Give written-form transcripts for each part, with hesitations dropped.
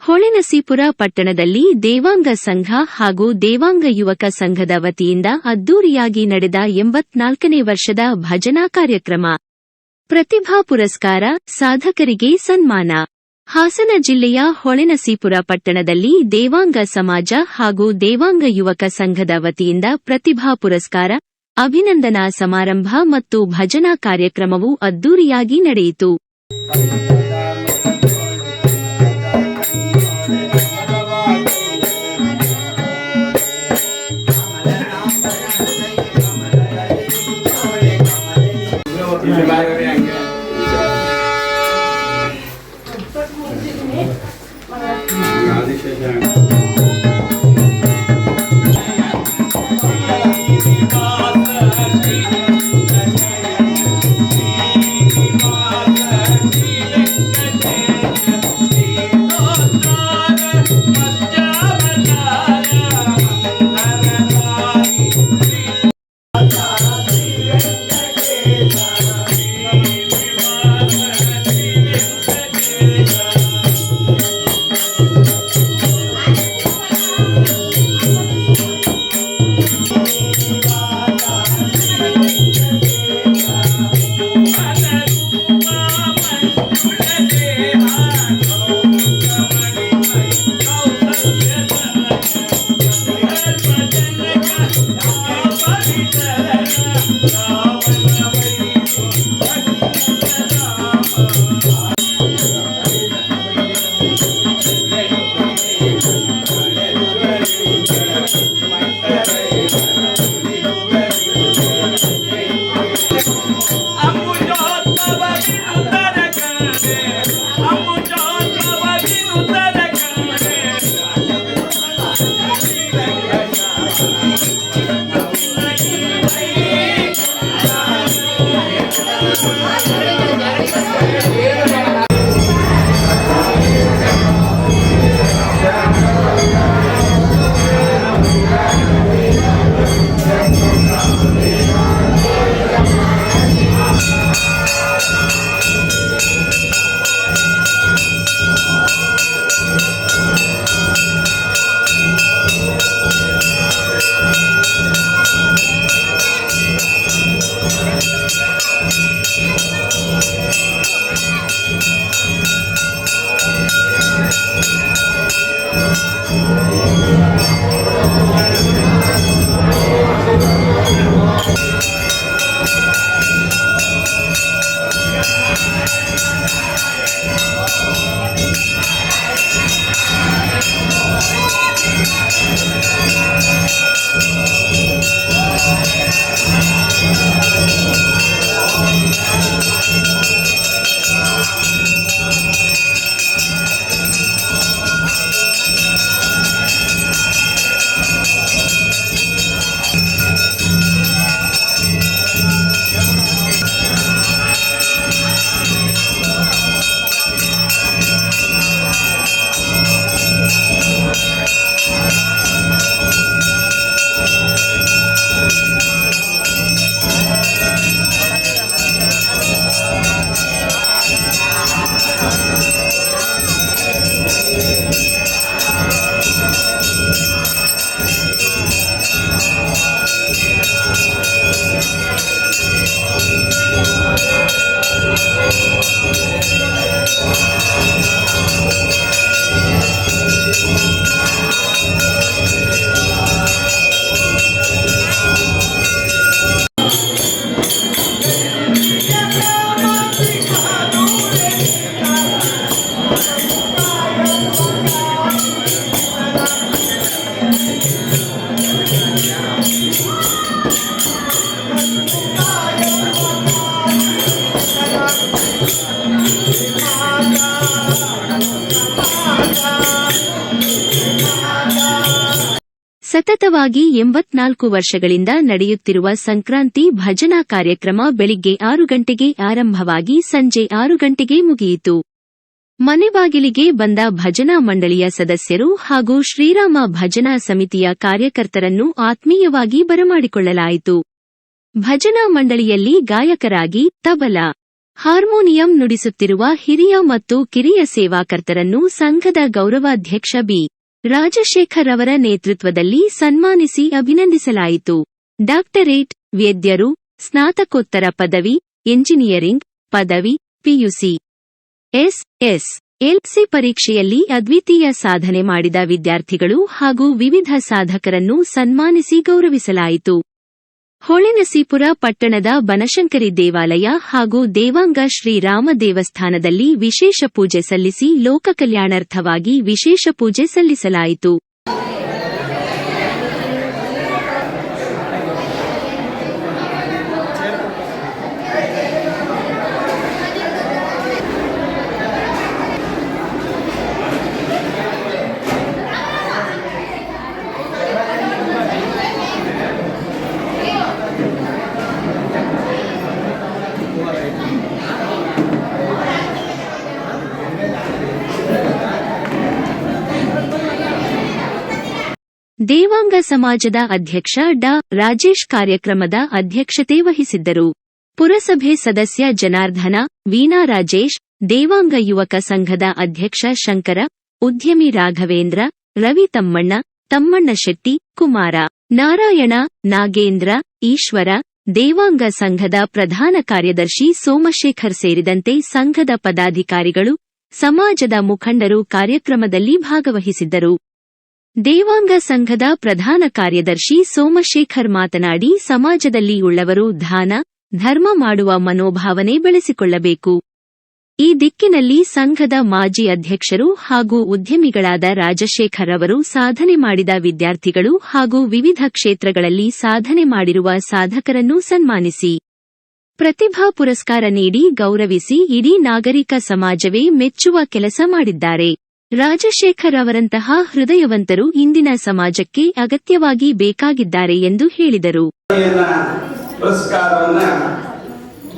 ಹೊಳೆನಸೀಪುರ ಪಟ್ಟಣದಲ್ಲಿ ದೇವಾಂಗ ಸಂಘ ಹಾಗೂ ದೇವಾಂಗ ಯುವಕ ಸಂಘದ ವತಿಯಿಂದ ಅದ್ದೂರಿಯಾಗಿ ನಡೆದ 84ನೇ ವರ್ಷದ ಭಜನಾ ಕಾರ್ಯಕ್ರಮ. ಪ್ರತಿಭಾ ಪುರಸ್ಕಾರ, ಸಾಧಕರಿಗೆ ಸನ್ಮಾನ. ಹಾಸನ ಜಿಲ್ಲೆಯ ಹೊಳೆನಸೀಪುರ ಪಟ್ಟಣದಲ್ಲಿ ದೇವಾಂಗ ಸಮಾಜ ಹಾಗೂ ದೇವಾಂಗ ಯುವಕ ಸಂಘದ ವತಿಯಿಂದ ಪ್ರತಿಭಾ ಪುರಸ್ಕಾರ, ಅಭಿನಂದನಾ ಸಮಾರಂಭ ಮತ್ತು ಭಜನಾ ಕಾರ್ಯಕ್ರಮವು ಅದ್ದೂರಿಯಾಗಿ ನಡೆಯಿತು. ಸತತವಾಗಿ 84 ವರ್ಷಗಳಿಂದ ನಡೆಯುತ್ತಿರುವ ಸಂಕ್ರಾಂತಿ ಭಜನಾ ಕಾರ್ಯಕ್ರಮ ಬೆಳಿಗ್ಗೆ 6 ಗಂಟೆಗೆ ಆರಂಭವಾಗಿ ಸಂಜೆ 6 ಗಂಟೆಗೆ ಮುಗಿಯಿತು. ಮನೆ ಬಾಗಿಲಿಗೆ ಬಂದ ಭಜನಾ ಮಂಡಳಿಯ ಸದಸ್ಯರು ಹಾಗೂ ಶ್ರೀರಾಮ ಭಜನಾ ಸಮಿತಿಯ ಕಾರ್ಯಕರ್ತರನ್ನು ಆತ್ಮೀಯವಾಗಿ ಬರಮಾಡಿಕೊಳ್ಳಲಾಯಿತು. ಭಜನಾ ಮಂಡಳಿಯಲ್ಲಿ ಗಾಯಕರಾಗಿ ತಬಲಾ, ಹಾರ್ಮೋನಿಯಂ ನುಡಿಸುತ್ತಿರುವ ಹಿರಿಯ ಮತ್ತು ಕಿರಿಯ ಸೇವಾಕರ್ತರನ್ನು ಸಂಘದ ಗೌರವಾಧ್ಯಕ್ಷ ಬಿ. ರಾಜಶೇಖರ್ ಅವರ ನೇತೃತ್ವದಲ್ಲಿ ಸನ್ಮಾನಿಸಿ ಅಭಿನಂದಿಸಲಾಯಿತು. ಡಾಕ್ಟರೇಟ್, ವೈದ್ಯರು, ಸ್ನಾತಕೋತ್ತರ ಪದವಿ, ಎಂಜಿನಿಯರಿಂಗ್ ಪದವಿ, ಪಿಯುಸಿ, ಎಸ್.ಎಸ್.ಎಲ್.ಸಿ ಪರೀಕ್ಷೆಯಲ್ಲಿ ಅದ್ವಿತೀಯ ಸಾಧನೆ ಮಾಡಿದ ವಿದ್ಯಾರ್ಥಿಗಳು ಹಾಗೂ ವಿವಿಧ ಸಾಧಕರನ್ನು ಸನ್ಮಾನಿಸಿ ಗೌರವಿಸಲಾಯಿತು. ಹೊಳೆನಸೀಪುರ ಪಟ್ಟಣದ ಬನಶಂಕರಿ ದೇವಾಲಯ ಹಾಗೂ ದೇವಾಂಗ ಶ್ರೀರಾಮ ದೇವಸ್ಥಾನದಲ್ಲಿ ವಿಶೇಷ ಪೂಜೆ ಸಲ್ಲಿಸಿ ಲೋಕ ಕಲ್ಯಾಣಾರ್ಥವಾಗಿ ವಿಶೇಷ ಪೂಜೆ ಸಲ್ಲಿಸಲಾಯಿತು. ದೇವಾಂಗ ಸಮಾಜದ ಅಧ್ಯಕ್ಷ ಡಾ. ರಾಜೇಶ್ ಕಾರ್ಯಕ್ರಮದ ಅಧ್ಯಕ್ಷತೆ ವಹಿಸಿದ್ದರು. ಪುರಸಭೆ ಸದಸ್ಯ ಜನಾರ್ದನ, ವೀಣಾ ರಾಜೇಶ್, ದೇವಾಂಗ ಯುವಕ ಸಂಘದ ಅಧ್ಯಕ್ಷ ಶಂಕರ, ಉದ್ಯಮಿ ರಾಘವೇಂದ್ರ, ರವಿ ತಮ್ಮಣ್ಣ ಶೆಟ್ಟಿ, ಕುಮಾರ, ನಾರಾಯಣ, ನಾಗೇಂದ್ರ, ಈಶ್ವರ, ದೇವಾಂಗ ಸಂಘದ ಪ್ರಧಾನ ಕಾರ್ಯದರ್ಶಿ ಸೋಮಶೇಖರ್ ಸೇರಿದಂತೆ ಸಂಘದ ಪದಾಧಿಕಾರಿಗಳು, ಸಮಾಜದ ಮುಖಂಡರು ಕಾರ್ಯಕ್ರಮದಲ್ಲಿ ಭಾಗವಹಿಸಿದ್ದರು. ದೇವಾಂಗ ಸಂಘದ ಪ್ರಧಾನ ಕಾರ್ಯದರ್ಶಿ ಸೋಮಶೇಖರ್ ಮಾತನಾಡಿ, ಸಮಾಜದಲ್ಲಿ ಉಳ್ಳವರು ದಾನ, ಧರ್ಮ ಮಾಡುವ ಮನೋಭಾವನೆ ಬೆಳೆಸಿಕೊಳ್ಳಬೇಕು. ಈ ದಿಕ್ಕಿನಲ್ಲಿ ಸಂಘದ ಮಾಜಿ ಅಧ್ಯಕ್ಷರು ಹಾಗೂ ಉದ್ಯಮಿಗಳಾದ ರಾಜಶೇಖರ್ ಅವರು ಸಾಧನೆ ಮಾಡಿದ ವಿದ್ಯಾರ್ಥಿಗಳು ಹಾಗೂ ವಿವಿಧ ಕ್ಷೇತ್ರಗಳಲ್ಲಿ ಸಾಧನೆ ಮಾಡಿರುವ ಸಾಧಕರನ್ನು ಸನ್ಮಾನಿಸಿ ಪ್ರತಿಭಾ ಪುರಸ್ಕಾರ ನೀಡಿ ಗೌರವಿಸಿ ಇಡೀ ನಾಗರಿಕ ಸಮಾಜವೇ ಮೆಚ್ಚುವ ಕೆಲಸ ಮಾಡಿದ್ದಾರೆ. ರಾಜಶೇಖರ್ ಅವರಂತಹ ಹೃದಯವಂತರು ಇಂದಿನ ಸಮಾಜಕ್ಕೆ ಅಗತ್ಯವಾಗಿ ಬೇಕಾಗಿದ್ದಾರೆ ಎಂದು ಹೇಳಿದರು.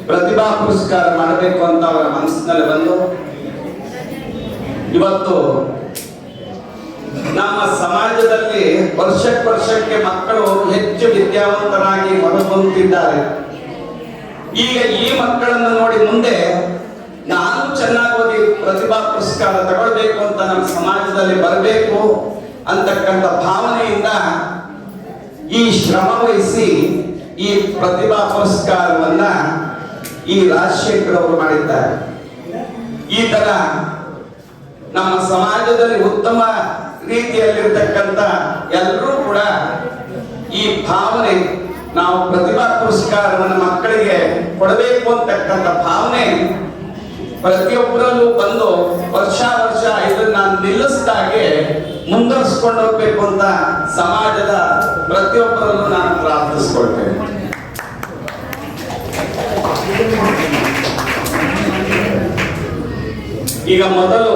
ಪ್ರತಿಭಾ ಪುರಸ್ಕಾರ ಮಾಡಬೇಕು ಅಂತ ಅವರ ಮನಸ್ಸಿನಲ್ಲಿ ಬಂದು ಇವತ್ತು ನಮ್ಮ ಸಮಾಜದಲ್ಲಿ ವರ್ಷಕ್ಕೆ ಮಕ್ಕಳು ಹೆಚ್ಚು ವಿದ್ಯಾವಂತರಾಗಿ ಹೊರಬರುತ್ತಿದ್ದಾರೆ. ಈಗ ಈ ಮಕ್ಕಳನ್ನು ನೋಡಿ ಮುಂದೆ ನಾನು ಚೆನ್ನಾಗಿ ಓದಿ ಪ್ರತಿಭಾ ಪುರಸ್ಕಾರ ತಗೊಳ್ಬೇಕು ಅಂತ ನಮ್ಮ ಸಮಾಜದಲ್ಲಿ ಬರಬೇಕು ಅಂತಕ್ಕಂಥ ಭಾವನೆಯಿಂದ ಈ ಶ್ರಮ ವಹಿಸಿ ಈ ಪ್ರತಿಭಾ ಪುರಸ್ಕಾರವನ್ನ ಈ ರಾಜಶೇಖರ್ ಅವರು ಮಾಡಿದ್ದಾರೆ. ಈ ತರ ನಮ್ಮ ಸಮಾಜದಲ್ಲಿ ಉತ್ತಮ ರೀತಿಯಲ್ಲಿರ್ತಕ್ಕಂಥ ಎಲ್ಲರೂ ಕೂಡ ಈ ಭಾವನೆ, ನಾವು ಪ್ರತಿಭಾ ಪುರಸ್ಕಾರವನ್ನು ಮಕ್ಕಳಿಗೆ ಕೊಡಬೇಕು ಅಂತಕ್ಕಂಥ ಭಾವನೆ ಪ್ರತಿಯೊಬ್ಬರಲ್ಲೂ ಬಂದು ವರ್ಷ ಇದನ್ನ ನಿಲ್ಲಿಸಿದಾಗೆ ಮುಂದುವರಿಸಿಕೊಂಡು ಹೋಗ್ಬೇಕು ಅಂತ ಸಮಾಜದ ಪ್ರತಿಯೊಬ್ಬರಲ್ಲೂ ನಾನು ಪ್ರಾರ್ಥಿಸಿಕೊಳ್ತೇನೆ. ಈಗ ಮೊದಲು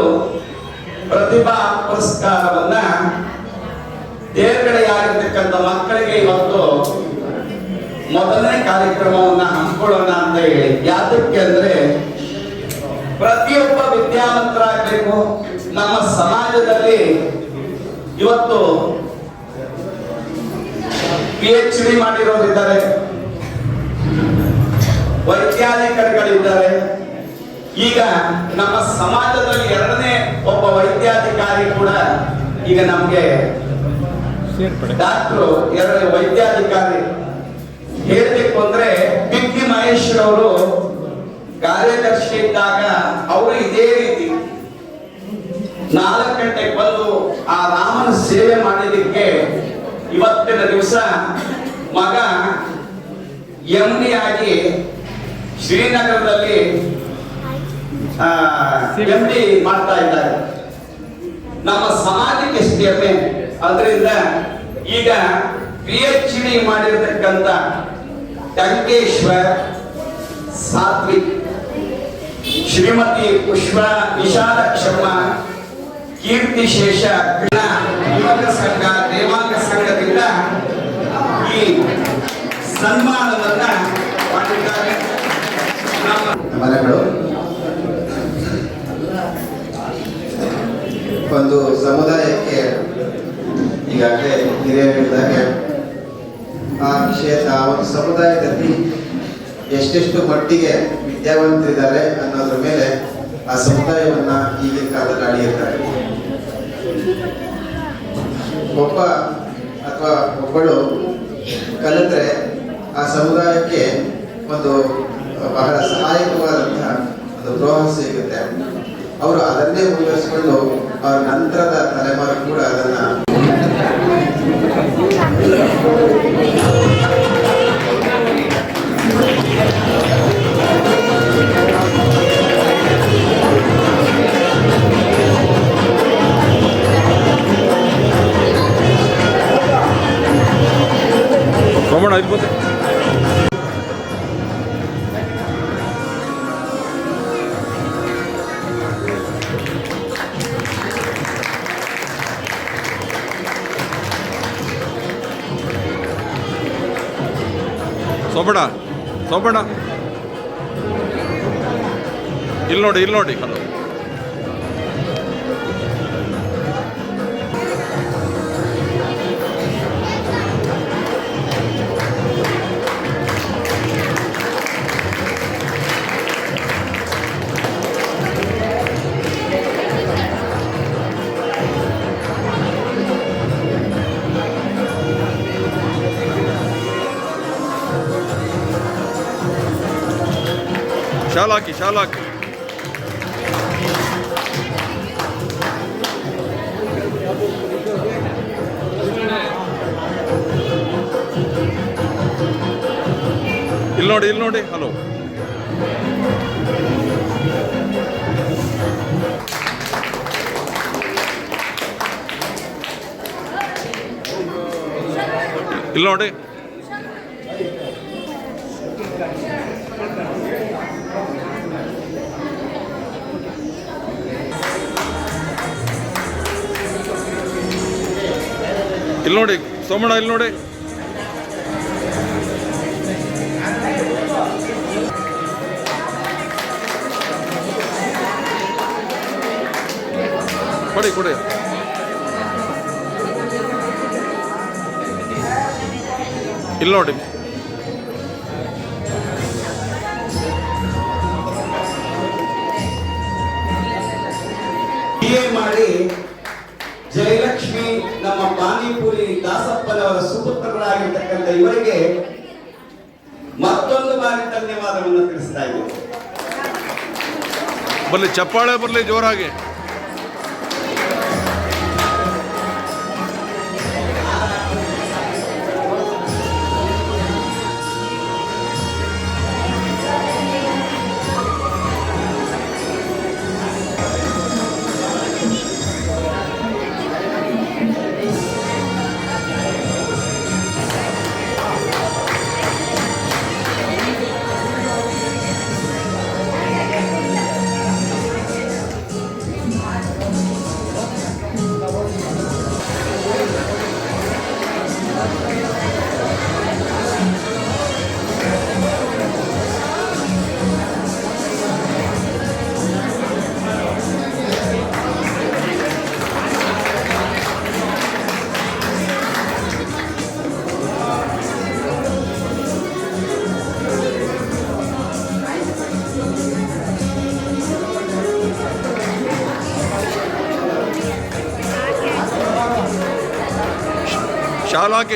ಪ್ರತಿಭಾ ಪುರಸ್ಕಾರವನ್ನ ತೇರ್ಗಡೆಯಾಗಿರ್ತಕ್ಕಂಥ ಮಕ್ಕಳಿಗೆ ಇವತ್ತು ಮೊದಲನೇ ಕಾರ್ಯಕ್ರಮವನ್ನ ಹಮ್ಮಿಕೊಳ್ಳೋಣ ಅಂತ ಹೇಳಿ. ಯಾತಕ್ಕೆ ಅಂದ್ರೆ ಪ್ರತಿಯೊಬ್ಬ ವಿದ್ಯಾವಂತರಾಗಬೇಕು. ನಮ್ಮ ಸಮಾಜದಲ್ಲಿ ಇವತ್ತು PhD ಮಾಡಿರೋರಿದ್ದಾರೆ, ವೈದ್ಯಾಧಿಕಾರಿಗಳಿದ್ದಾರೆ. ಈಗ ನಮ್ಮ ಸಮಾಜದಲ್ಲಿ ಎರಡನೇ ಒಬ್ಬ ವೈದ್ಯಾಧಿಕಾರಿ ಕೂಡ ಈಗ ನಮ್ಗೆ ಡಾಕ್ಟರ್ ಎರಡು ವೈದ್ಯಾಧಿಕಾರಿ ಹೇಳಬೇಕು ಅಂದ್ರೆ ಬಿಕ್ಕಿ ಮಹೇಶ್ವರ್ ಅವರು ಕಾರ್ಯದರ್ಶಿ ಇದ್ದಾಗ ಅವರು ಇದೇ ರೀತಿ 4 ಗಂಟೆಗೆ ಬಂದು ಆ ರಾಮನ ಸೇವೆ ಮಾಡಿದಕ್ಕೆ ಇವತ್ತಿನ ದಿವಸ ಮಗ MD ಆಗಿ ಶ್ರೀನಗರದಲ್ಲಿ MD ಮಾಡ್ತಾ ಇದ್ದಾರೆ. ನಮ್ಮ ಸಮಾಜಕ್ಕೆ ಎಷ್ಟು ಹೆಮ್ಮೆ. ಅದರಿಂದ ಈಗ PhD ಮಾಡಿರ್ತಕ್ಕಂಥ ಟಂಕೇಶ್ವರ್ ಸಾತ್ವಿಕ್, ಶ್ರೀಮತಿ ಪುಷ್ಪ ವಿಶಾಲಕ್ಷಮ್ಮ, ಕೀರ್ತಿಶೇಷ ಯುವಕ ಸಂಘ ದೇವಾಂಗ ಸಂಘದಿಂದ ಈ ಸನ್ಮಾನವನ್ನ ಮಾಡಿದ್ದಾರೆ. ಒಂದು ಸಮುದಾಯಕ್ಕೆ ಈಗಾಗಲೇ ಹಿರಿಯರು ಹೇಳಿದ್ದಾರೆ, ಆ ಕ್ಷೇತ್ರ ಆ ಒಂದು ಸಮುದಾಯದಲ್ಲಿ ಎಷ್ಟೆಷ್ಟು ಮಟ್ಟಿಗೆ ವಿದ್ಯಾವಂತರಿದ್ದಾರೆ ಅನ್ನೋದ್ರ ಮೇಲೆ ಆ ಸಮುದಾಯವನ್ನ ಈಗಿನ ಕಾಲದಲ್ಲಿ ಅಳಿಯುತ್ತಾರೆ. ಒಬ್ಬ ಅಥವಾ ಒಬ್ಬಳು ಕಲಿತ್ರೆ ಆ ಸಮುದಾಯಕ್ಕೆ ಒಂದು ಬಹಳ ಸಹಾಯಕವಾದಂತಹ ಒಂದು ಪ್ರೋತ್ಸಾಹ ಸಿಗುತ್ತೆ. ಅವರು ಅದನ್ನೇ ಮುಂದುವರಿಸಿಕೊಂಡು ಅವರ ನಂತರದ ತಲೆಮಾರು ಕೂಡ ಅದನ್ನ ಸೋಮಣ್ಣ ಇರ್ಬೋದು. ಸೋಮಣ್ಣ ಸೋಮಣ್ಣ ಇಲ್ಲಿ ನೋಡಿ ಹಲೋ. ಶಾಲಾಕಿ ಇಲ್ಲಿ ನೋಡಿ ಹಲೋ. ಇಲ್ಲಿ ನೋಡಿ. ಇಲ್ಲಿ ನೋಡಿ ಸೋಮಣ್ಣ, ಇಲ್ಲಿ ನೋಡಿ. ಕೊಡಿ ಇಲ್ಲಿ ನೋಡಿ. BA ಮಾಡಿ ಜಯಲಕ್ಷ್ಮಿ ನಮ್ಮ ಪಾನಿಪುರಿ ದಾಸಪ್ಪನವರ ಸುಪುತ್ರರಾಗಿರ್ತಕ್ಕಂಥ ಇವರಿಗೆ ಮತ್ತೊಂದು ಬಾರಿ ಧನ್ಯವಾದವನ್ನು ತಿಳಿಸ್ತಾ ಇದ್ದೀವಿ. ಬರ್ಲಿ ಚಪ್ಪಾಳೆ ಬರ್ಲಿ ಜೋರಾಗಿ.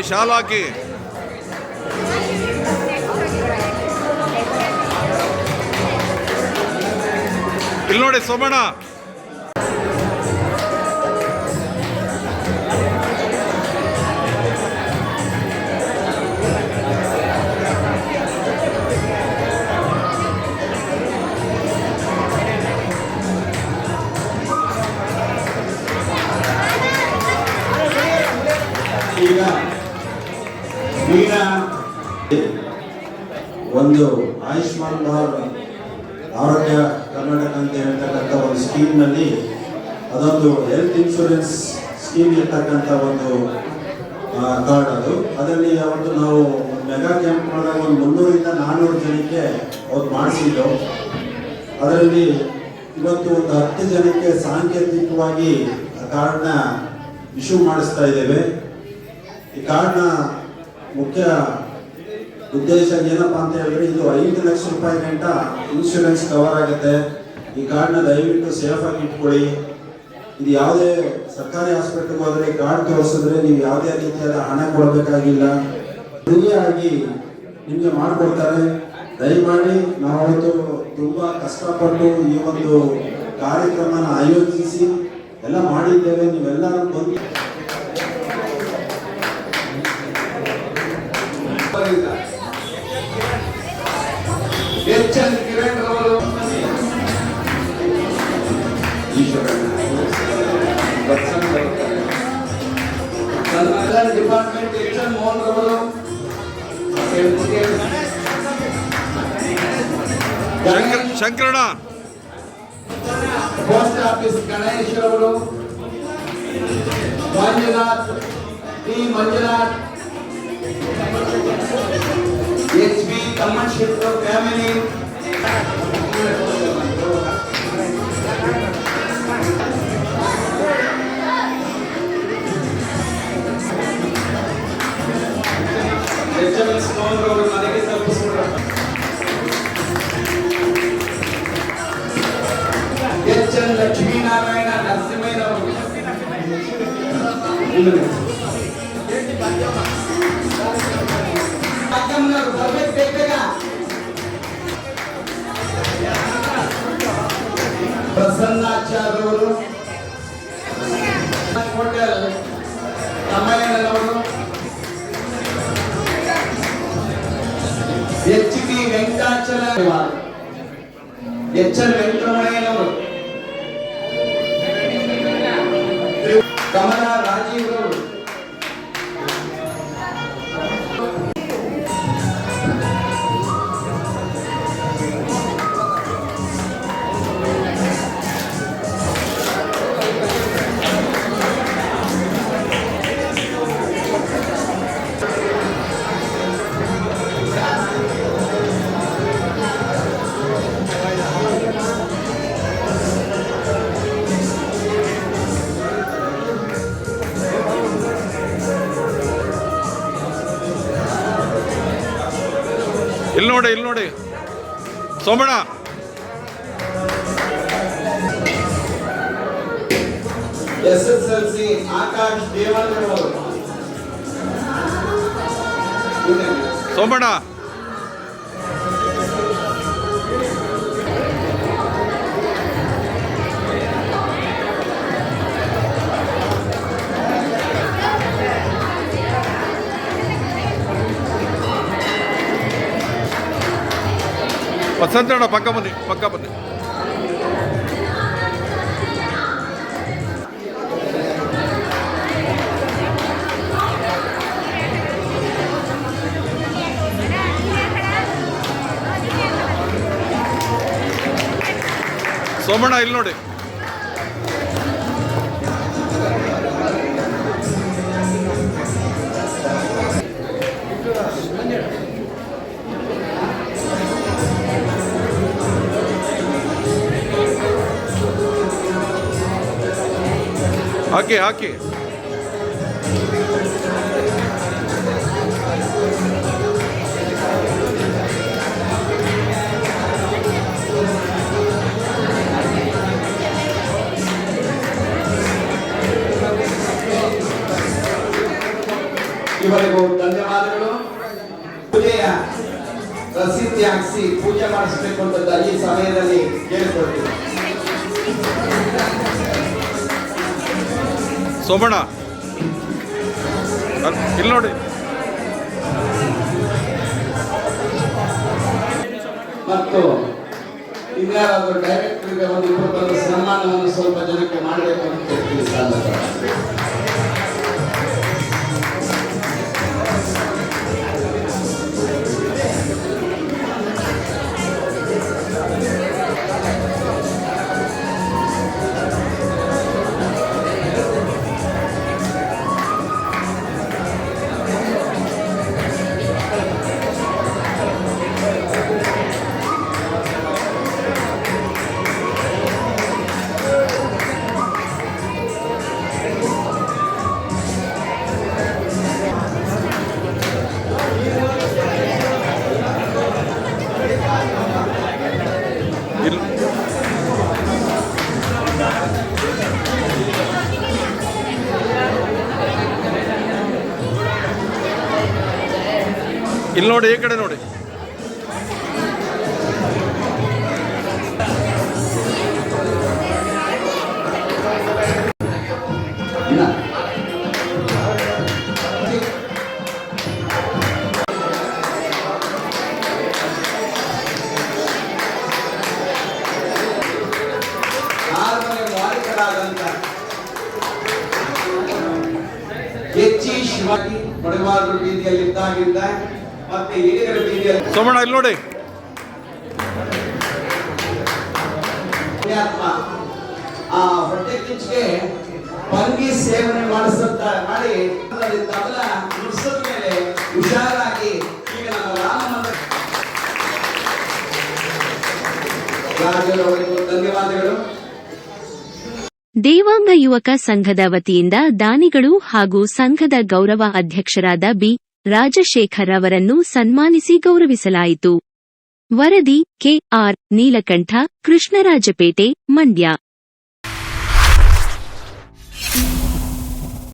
ಶಾಲಾಕಿ ಇಲ್ಲಿ ನೋಡಿ ಸೋಮಣ್ಣ. ಈಗ ಒಂದು ಆಯುಷ್ಮಾನ್ ಭಾರತ್ ಆರೋಗ್ಯ ಕರ್ನಾಟಕ ಅಂತ ಹೇಳ್ತಕ್ಕಂಥ ಒಂದು ಸ್ಕೀಮ್ನಲ್ಲಿ ಅದೊಂದು ಹೆಲ್ತ್ ಇನ್ಶೂರೆನ್ಸ್ ಸ್ಕೀಮ್ ಇರ್ತಕ್ಕಂಥ ಒಂದು ಕಾರ್ಡ್ ಅದರಲ್ಲಿ ಅವತ್ತು ನಾವು ಮೆಗಾ ಕ್ಯಾಂಪ್ ಮಾಡಿದಾಗ ಒಂದು 300ರಿಂದ 400 ಜನಕ್ಕೆ ಅವ್ರು ಮಾಡಿಸಿದ್ದು. ಅದರಲ್ಲಿ ಇವತ್ತು ಒಂದು 10 ಜನಕ್ಕೆ ಸಾಂಕೇತಿಕವಾಗಿ ಕಾರ್ಡ್ನ ಇಶ್ಯೂ ಮಾಡಿಸ್ತಾ ಇದ್ದೇವೆ. ಈ ಕಾರ್ಡ್ನ ಮುಖ್ಯ ಉದ್ದೇಶ ಏನಪ್ಪಾ ಅಂತ ಹೇಳಿದ್ರೆ ಇದು 5 ಲಕ್ಷ ರೂಪಾಯಿ ಗಂಟ ಇನ್ಶೂರೆನ್ಸ್ ಕವರ್ ಆಗುತ್ತೆ. ಈ ಕಾರ್ಡ್ನ ದಯವಿಟ್ಟು ಸೇಫ್ ಆಗಿ ಇಟ್ಕೊಳ್ಳಿ. ಇದು ಯಾವುದೇ ಸರ್ಕಾರಿ ಹಾಸ್ಪಿಟಲ್ಗೆ ಹೋದ್ರೆ ಕಾರ್ಡ್ ತೋರಿಸಿದ್ರೆ ನೀವು ಯಾವುದೇ ರೀತಿಯಾದ ಹಣ ಕೊಡಬೇಕಾಗಿಲ್ಲ, ಫ್ರೀಯಾಗಿ ನಿಮಗೆ ಮಾಡಿಕೊಡ್ತಾರೆ. ದಯಮಾಡಿ ನಾವತ್ತು ತುಂಬಾ ಕಷ್ಟಪಟ್ಟು ಈ ಒಂದು ಕಾರ್ಯಕ್ರಮನ ಆಯೋಜಿಸಿ ಎಲ್ಲ ಮಾಡಿದ್ದೇವೆ. ನೀವೆಲ್ಲರೂ ಬಂದು ಎಚ್.ಎನ್. ಕಿರಣ್ ರವರು, ಡಿಪಾರ್ಟ್ಮೆಂಟ್ ಎಚ್.ಎನ್. ಮೋಹನ್ ರವರು, ಶಂಕರಣ್ಣ, ಪೋಸ್ಟ್ ಆಫೀಸ್ ಗಣೇಶ್ ರವರು, Manjunath T. Manjunath, H B. Kammashetti family, H M. Stone ರವರು ಮನೆಗೆ ತಲುಪಿಸಿದರು. ಎಚ್.ಎನ್. ಲಕ್ಷ್ಮೀನಾರಾಯಣ ನರಸಿಂಹಯ್ಯನವರು, ಅಕ್ಕಮ್ಮನವರು ಬರ್ಬೇಕು ಬೇಗ. ಪ್ರಸನ್ನಾಚಾರ್ಯವರು, ಹೋಟೆಲ್ ತಮ್ಮಯ್ಯನವರು, ಎಚ್.ಟಿ. ವೆಂಕಟಾಚಲ, ಎಚ್.ಎನ್. ವೆಂಕಟರಮಣಯ್ಯನವರು, ಕಮಲ ರಾಜೀವ್ ರವರು, ಇಲ್ಲಿ ನೋಡಿ ಸೋಮಣ್ಣ, SSLC ಆಕಾಶ್ ದೇವಣ್ಣನವರು, ಸೋಮಣ್ಣ, ವಸಂತಣ್ಣ ಪಕ್ಕ ಬನ್ನಿ. ಸೋಮಣ್ಣ ಇಲ್ಲಿ ನೋಡಿ. ಹಾಕಿ ಇವರಿಗೂ ಧನ್ಯವಾದಗಳು. ಪೂಜೆಯ ರಸೀದಿ ಹಾಕಿಸಿ ಪೂಜೆ ಮಾಡಿಸಬೇಕು ಅಂತ ಈ ಸಮಯದಲ್ಲಿ ಕೇಳಿಕೊಳ್ತೀವಿ. ಸೋಮಣ್ಣ ಇಲ್ಲಿ ನೋಡಿ. ಮತ್ತು ಇನ್ಯಾರಾದರೂ ಡೈರೆಕ್ಟರ್ಗೆ ಒಂದು ಸನ್ಮಾನವನ್ನು ಸ್ವಲ್ಪ ಜನಕ್ಕೆ ಮಾಡಬೇಕು ಅಂತ ಹೇಳ್ತೀವಿ ಸರ್. ಇಲ್ಲಿ ನೋಡಿ, ಈ ಕಡೆ ನೋಡಿ. ಆರನೇ ಮಾಲೀಕರಾದಂತ ಎಚ್.ಇ. ಶಿವಾಜಿ ಬಡವಾರರು ಬೀದಿಯಲ್ಲಿದ್ದಾಗಿಂದ ಮತ್ತೆ ಹಿರಿಯರ ಬೀದಿಯಲ್ಲಿ ಸೋಮಣ್ಣ ಇಲ್ಲಿ ನೋಡಿ. ಪುಣ್ಯಾತ್ಮ ಆ ಹೊಟ್ಟೆ ಕಿಚ್ಚಿಗೆ ಪಂಗಿ ಸೇವನೆ ಮಾಡಿ ತಬಲ ನುಡಿಸಿದ ಮೇಲೆ ಹುಷಾರಾಗಿ ಈಗ ನಮ್ಮ ರಾಮ ಮಂದಿರ ರಾಜರವರಿಗೂ ಧನ್ಯವಾದಗಳು. ದೇವಾಂಗ ಯುವಕ ಸಂಘದ ವತಿಯಿಂದ ದಾನಿಗಳು ಹಾಗೂ ಸಂಘದ ಗೌರವ ಅಧ್ಯಕ್ಷರಾದ ಬಿ. ರಾಜಶೇಖರ್ ಅವರನ್ನು ಸನ್ಮಾನಿಸಿ ಗೌರವಿಸಲಾಯಿತು. ವರದಿ ಕೆ.ಆರ್. ನೀಲಕಂಠ, ಕೃಷ್ಣರಾಜಪೇಟೆ, ಮಂಡ್ಯ.